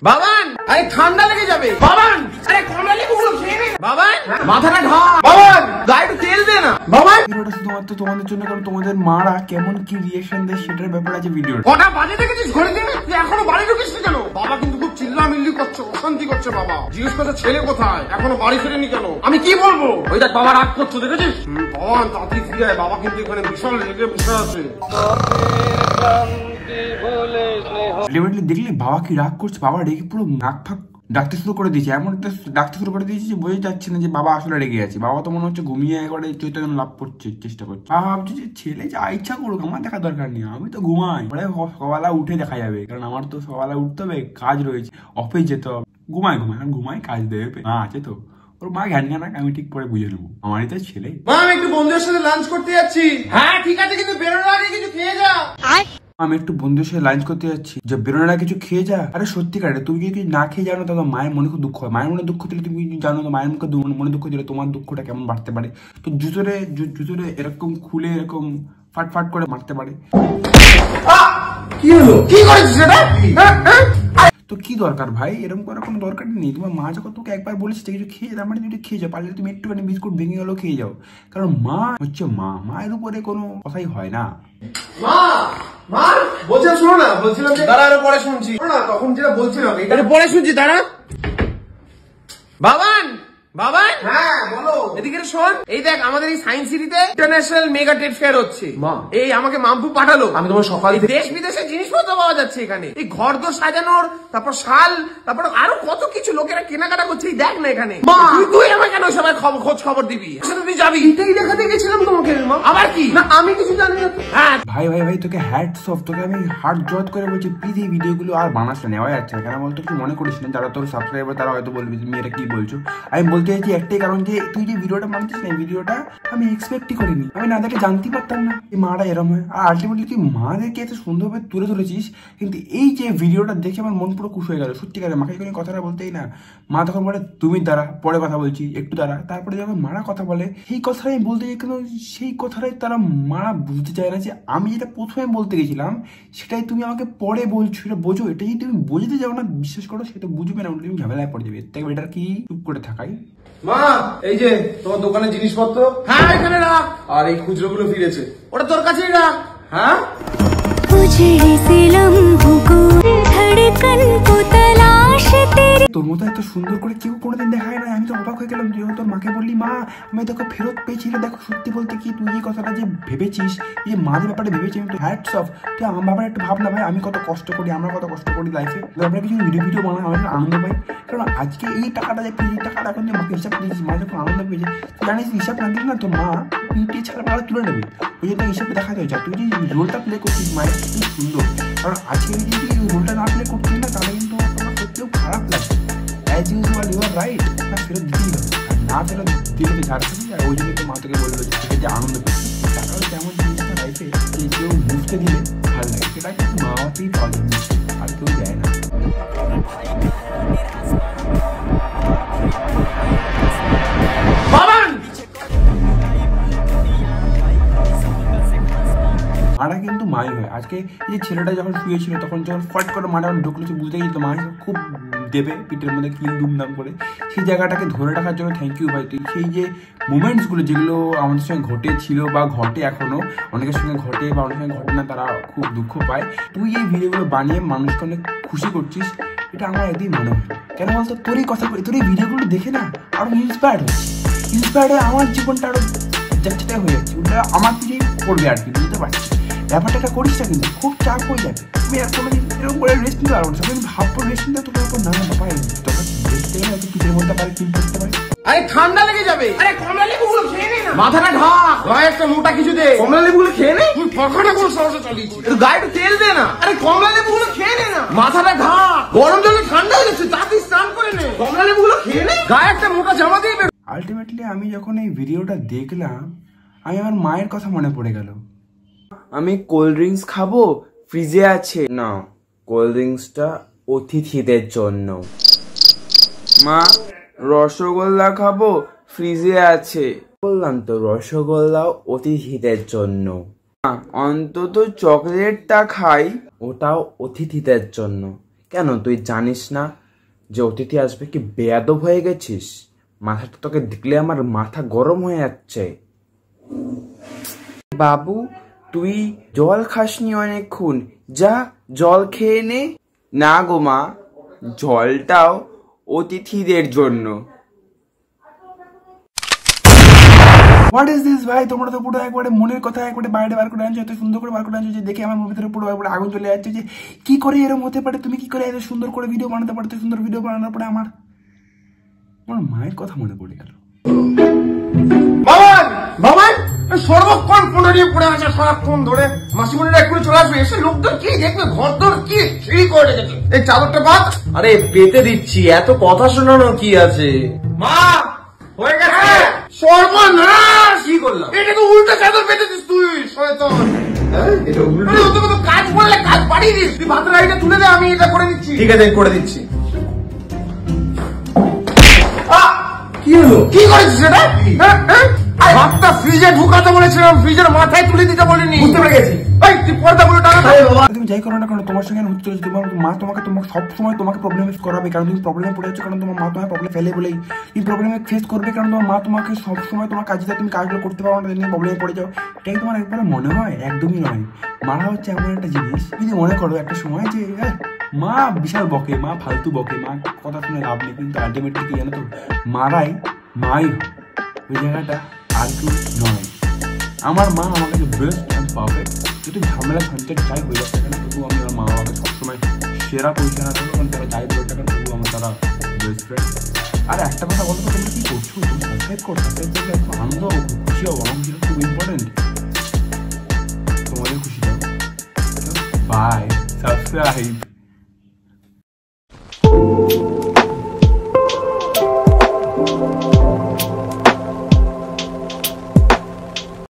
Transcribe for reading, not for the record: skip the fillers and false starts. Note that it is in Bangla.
বাবান, আরে ঠান্ডা লেগে যাবে। বাবান, আরে কমলা লেবুগুলো খেয়ে নে। বাবান, মাথাটা ঢা। বাবান, গায়ে একটু তেল দে না। বাবান, ভিডিওটা শুধুমাত্র তোমাদের জন্য, কারণ তোমাদের মারা কেমন কি রিঅ্যাকশন দেয় সেটার ব্যাপারে আছে ভিডিও। কটা বাজে দেখেছিস ঘরে দিয়ে? তুই এখনো বাড়ি ঢুকিস কেন? বাবা কিন্তু খুব চিল্লামিল্লি করছে, অশান্তি করছে। বাবা জিজ্ঞেস করছে ছেলে কোথায়, এখনো বাড়ি ফেরেনি কেন? আমি কি বলবো? ওই দেখ বাবা রাগ করছো, দেখেছিস? বাবান তাড়াতাড়ি ফিরে আয়, বাবা কিন্তু এখানে বিশাল রেগে বসে আছে। আলটিমেটলি দেখলি বাবা কি রাগ করছে, বাবা রেগে পুরো নাক ফাঁক ডাকতে শুরু করে দিয়েছে। এমন একটা ডাকতে শুরু করে দিয়েছে যে বোঝা যাচ্ছে না যে বাবা আসলে রেগে আছে। বাবা তো মনে হচ্ছে ঘুমিয়ে একবারে চৈতন্য লাভ করছে, চেষ্টা করছে। বাবা ভাবছে যে ছেলে যা ইচ্ছা করুক, আমার দেখা দরকার নেই, আমি তো ঘুমাই। সকালবেলা উঠে দেখা যাবে, কারণ আমার তো সকালবেলা উঠতে হবে, কাজ রয়েছে, অফিস যেতে হবে। ঘুমাই কাজ দেবে, মা আছে তো। ওর মা জ্ঞান জ্ঞানাক, আমি ঠিক পরে বুঝে নেবো, আমারই তো ছেলে। মা আমি একটু বন্ধুদের সাথে লাঞ্চ করতে যাচ্ছি। হ্যাঁ ঠিক আছে, কিন্তু বেরোনোর আগে কিছু খেয়ে যা। আমি একটু বন্ধুদের সাথে লাঞ্চ করতে যাচ্ছি, যে বেরোনোর আগে কিছু খেয়ে যা। আরে সত্যিকার তুমি যদি না খেয়ে জানো তাহলে মায়ের মনে খুব দুঃখ হয়। মায়ের মনে দুঃখ দিলে তুমি জানো তো, মায়ের মুখে মনে দুঃখ দিলে তোমার দুঃখটা কেমন বাড়তে পারে। তো জুতোরে এরকম খুলে এরকম ফাট করে মারতে পারে। কি হলো? কি করেছিস সেটা? তো কি দরকার ভাই, এরকম করার কোনো দরকারই নেই। তোমার মা যখন তোকে একবার বলেছে কিছু খেয়ে যাও, মানে যদি খেয়ে যাও, পারলে তুমি একটুখানি বিস্কুট ভেঙে গেলেও খেয়ে যাও, কারণ মা হচ্ছে মা, মায়ের উপরে কোনো কথাই হয় না। মা মা বলছিলাম, শোনো না, বলছিলাম যে দাঁড়া, আরো পরে শুনছি। শোনো না, তখন যেটা বলছিলাম এটা পরে শুনছি, দাঁড়া। বাবান, বাবান, হ্যাঁ বলো। এদিকে শোন, এই দেখ আমাদের এই সায়েন্স সিটিতে ইন্টারন্যাশনাল মেগা ট্রেড ফেয়ার হচ্ছে। এই আমাকে মাম্পু পাঠালো, আমি তোমার সকালে দেশ বিদেশের জিনিসপত্র পাওয়া যাচ্ছে এখানে। এই ঘর দোর সাজানোর, তারপর শাল, তারপর আরো কত কিছু লোকেরা কেনাকাটা করছে। এই দেখ না এখানে। তুই আমাকে কেন সবাই খোঁজ খবর দিবি? সেটা তুই যাবি। এটাই দেখাতে গেছিলাম তোমাকে। আবার কি না, আমি কিছু জানি না। হ্যাঁ ভাই তোকে হ্যাটস অফ, তোকে আমি হার্ট জট করে বলছি, প্লিজ এই ভিডিওগুলো আর বানাস না, নেওয়া যাচ্ছে না। কেন বলতো কিছু মনে করিস না, যারা তোর সাবস্ক্রাইবার তারা হয়তো বলবি তুমি এটা কি বলছো। আমি বলতে চাইছি একটাই কারণ, যে তুই যে ভিডিওটা বানাচ্ছিস না, এই ভিডিওটা আমি এক্সপেক্টই করিনি। আমি না দেখে জানতেই পারতাম না এই মারা এরম হয়। আর আলটিমেটলি তুই মাদেরকে এত সুন্দরভাবে তুলে ধরেছিস, কিন্তু এই যে ভিডিওটা দেখে আমার মন পুরো খুশ হয়ে গেল। সত্যিকারে মাকে কোনো কথাটা বলতেই না, মা তখন বলে তুমি দাঁড়া, পরে কথা বলছি, একটু দাঁড়া। তারপরে যখন মারা কথা বলে, সেই কথাটাই আমি বলতে চাই, কেন সেই কথাটাই তারা মারা বুঝতে চায় না, যে আমি যেটা প্রথমে বলতে গেছিলাম সেটাই তুমি আমাকে পরে বলছো। এটা বোঝো, এটা যদি তুমি বোঝাতে যাও না, বিশ্বাস করো সেটা বুঝবে না, তুমি ঝামেলায় পড়ে যাবে। এর থেকে বেটার কি চুপ করে থাকাই। মা এই যে তোমার দোকানের জিনিসপত্র, হ্যাঁ এখানে রাখ। আর এই খুচরো গুলো ফিরেছে, ওটা তোর কাছেই রাখ। হ্যাঁ তোর মতো এত সুন্দর করে কেউ কোনোদিন দেখায় না। আমি তো অবাক হয়ে গেলাম, যে তোর মাকে বললি মা আমি তোকে ফেরত পেয়েছি। দেখো সত্যি বলতে কি, তুই এই কথাটা যে ভেবেছিস, এই মাদের ব্যাপারে ভেবেছি, আমি তো হ্যাটস অফ। তুই আমার ব্যাপারে একটু ভাব না ভাই, আমি কত কষ্ট করি, আমরা কত কষ্ট করি লাইফে। আমরা কিছু ভিডিও বানাই, আমরা আনন্দ পাই। কারণ আজকে এই টাকাটা যে এই টাকাটা এখন যে মাকে হিসাব দিয়েছিস, মা যখন আনন্দ পেয়েছে, জানিস হিসাব না দিস না তো মা পিটিয়ে ছাড়া পাড়া তুলে নেবে। ওই জন্য হিসাবে দেখা যায়, তুই যে রোলটা প্লে করছিস মায়ের খুব সুন্দর। কারণ আজকে যদি রোলটা না প্লে করছিস না, তাহলে কিন্তু তোমার সত্যিও খারাপ লাগে। As usual you are right, না ফেরত দিতেই হবে, আর না ফেরত দিলে তো ঝাড় খাবি। আর ওই জন্য তো মা তোকে বললো যে আনন্দ পেয়েছি। টাকা হচ্ছে এমন জিনিস না লাইফে, যে কেউ মুখতে দিলে ভালো লাগে, সেটা কিন্তু মা বাবাতেই পাওয়া যায়, আর কেউ দেয় না। মারা কিন্তু মাই হয়। আজকে এই যে ছেলেটা যখন শুয়েছিল, তখন যখন ফট করে মারা ঢুকলো, বুঝতে গেছি মা খুব দেবে পিঠের মধ্যে কিল দুমদাম করে। সেই জায়গাটাকে ধরে রাখার জন্য থ্যাংক ইউ ভাই। তুই সেই যে মুমেন্টসগুলো যেগুলো আমাদের সঙ্গে ঘটেছিল বা ঘটে, এখনো অনেকের সঙ্গে ঘটে বা অনেকের সঙ্গে ঘটে না, তারা খুব দুঃখ পায়। তুই এই ভিডিওগুলো বানিয়ে মানুষকে অনেক খুশি করছিস, এটা আমার একদিন মনে হয়। কেন বলতো, তোর এই কথা, তোর এই ভিডিওগুলো দেখে না আরো ইন্সপায়ার্ড হচ্ছে। ইন্সপায়ার্ড হয়ে আমার জীবনটা আরো যাচ্ছে হয়ে যাচ্ছে, ওটা আমার পিছিয়ে করবে আর কি, বুঝতে পারছি। ব্যাপারটা করিস না, কিন্তু খুব চাপ হয়ে যাবে। তুমি আর কোনোদিন এরকম করে রেস্ট নিতে পারবো না। সবাই ভাববো রেস্ট নিতে, তোকে ওপর না পাই তোকে রেস্ট গেলে হয়তো পিঠের মধ্যে পারে কিল করতে পারে। আরে ঠান্ডা লেগে যাবে। আরে কমলা লেবুগুলো খেয়ে নে না, মাথাটা ঢা। গায়ে একটা মোটা কিছু দে। কমলা লেবুগুলো খেয়ে নে। তুই পাখাটা কোন সাহসে চালিয়েছিস? একটু গায়ে একটু তেল দে না। আরে কমলা লেবুগুলো খেয়ে নে না, মাথাটা ঢা। গরম জলে ঠান্ডা হয়ে যাচ্ছে, তাড়াতাড়ি স্নান করে নে। কমলা লেবুগুলো খেয়ে নে, গায়ে একটা মোটা জামা দিয়ে বের। আলটিমেটলি আমি যখন এই ভিডিওটা দেখলাম, আমি আমার মায়ের কথা মনে পড়ে গেল। আমি কোল্ড ড্রিঙ্কস খাবো, ফ্রিজে আছে না, কোল্ড ড্রিঙ্কসটা অতিথিদের জন্য। মা রসগোল্লা খাবো, ফ্রিজে আছে। বললাম তো রসগোল্লাও অতিথিদের জন্য। অন্তত চকলেটটা খাই, ওটাও অতিথিদের জন্য। কেন তুই জানিস না যে অতিথি আসবে? কি বেয়াদব হয়ে গেছিস? মাথাটা তোকে দেখলে আমার মাথা গরম হয়ে যাচ্ছে। বাবু তুই জল খাসনি অনেকক্ষণ, যা জল খেয়ে নে। না গো মা, জলটাও অতিথিদের জন্য। হোয়াট ইজ দিস ভাই? তোমরা তো পুরো একবারে মনের কথা একবারে বাইরে বার করে আনছো, এত সুন্দর করে বার করে আনছো যে দেখে আমার মুখের ভিতরে পুরো একবারে আগুন চলে যাচ্ছে যে কি করে এরকম হতে পারে? তুমি কি করে এত সুন্দর করে ভিডিও বানাতে পারো? সুন্দর ভিডিও বানানোর পরে আমার মায়ের কথা মনে পড়ে গেল। বাবান বাবান সর্বক্ষণ ফোনে নিয়ে পড়ে আছে সারাক্ষণ ধরে। মাসিমণিরা একটু চলে আসবে, এসে লোকজন কি দেখবে, ঘর দর কি ছিঁড়ি করে রেখেছে। এই চাদরটা বাদ। আরে পেতে দিচ্ছি, এত কথা শোনানো কি আছে? মা হয়ে গেছে। সর্বনাশ! কি করলাম? এটাকে উল্টো চাদর পেতে দিস তুই, শয়তান। এটা উল্টো? তোকে তো কাজ বললে কাজ বাড়িয়ে দিস। তুই ভাতের আইটা তুলে দে, আমি এটা করে দিচ্ছি। ঠিক আছে, করে দিচ্ছি। কি হলো? কি করেছিস এটা? ভাতটা ফ্রিজে ঢুকাতে বলেছিলাম, ফ্রিজের মাথায় তুলে দিতে বলিনি। বুঝতে পেরে গেছি। এই তুই পর্দাগুলো টাকা। তুমি যাই করো না কারণ তোমার সঙ্গে হচ্ছে তোমার মা তোমাকে সবসময় তোমাকে প্রবলেম ফেস করাবে, কারণ তুমি প্রবলেমে পড়ে যাচ্ছ, কারণ তোমার মা তোমার প্রবলেম ফেলে বলেই তুমি প্রবলেমে ফেস করবে, কারণ তোমার মা তোমাকে সবসময় তোমার কাজে তুমি কাজগুলো করতে পারো না, তুমি প্রবলেমে পড়ে যাও। এটাই তোমার একবারে মনে হয়? একদমই নয়। মারা হচ্ছে এমন একটা জিনিস, যদি মনে করো একটা সময় যে মা বিশাল বকে, মা ফালতু বকে, মা কথা শুনে লাভ নেই, কিন্তু আলটিমেটলি কি জানো তো, মাই ওই জায়গাটা আর কেউ নয়। আমার মা আমার কাছে বেস্ট অ্যান্ড পারফেক্ট। যদি ঝামেলা ঝঞ্ঝাট চাই হয়ে যাচ্ছে কেন, তবু আমি আমার মা বাবাকে সবসময় সেরা পরিচালনা করবো, কারণ তারা যাই বলতে কেন তবু আমার তারা বেস্ট ফ্রেন্ড। আর একটা কথা বলতো, তোমরা কি করছো? তুমি সাবস্ক্রাইব করো, সাবস্ক্রাইব করলে একটু আনন্দ খুশি হবো, আমার যেটা খুব ইম্পর্টেন্ট। তোমাদের খুশি দাও। Bye, subscribe.